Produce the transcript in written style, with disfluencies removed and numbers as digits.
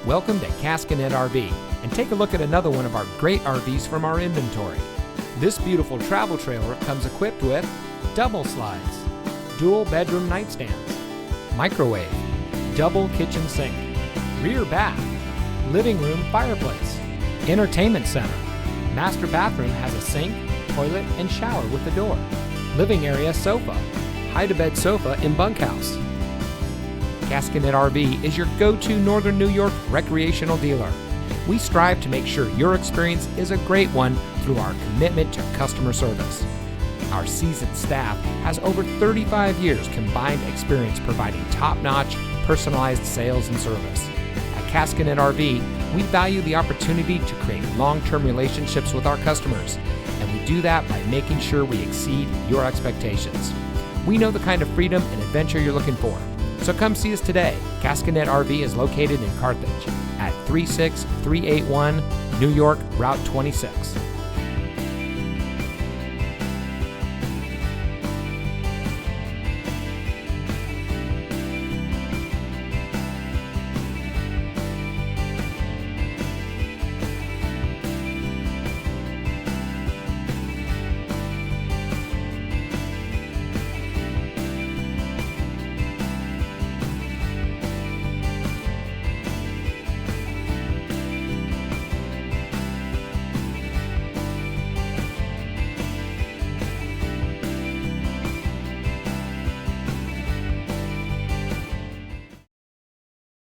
Welcome to Caskinette RV, and take a look at another one of our great RVs from our inventory. This beautiful travel trailer comes equipped with double slides, dual bedroom nightstands, microwave, double kitchen sink, rear bath, living room fireplace, entertainment center. Master bathroom has a sink, toilet, and shower with a door. Living area sofa, hide-to-bed sofa in bunkhouse. Caskinette RV is your go-to Northern New York recreational dealer. We strive to make sure your experience is a great one through our commitment to customer service. Our seasoned staff has over 35 years combined experience providing top-notch, personalized sales and service. At Caskinette RV, we value the opportunity to create long-term relationships with our customers, and we do that by making sure we exceed your expectations. We know the kind of freedom and adventure you're looking for. So come see us today. Caskinette RV is located in Carthage at 36381 New York Route 26.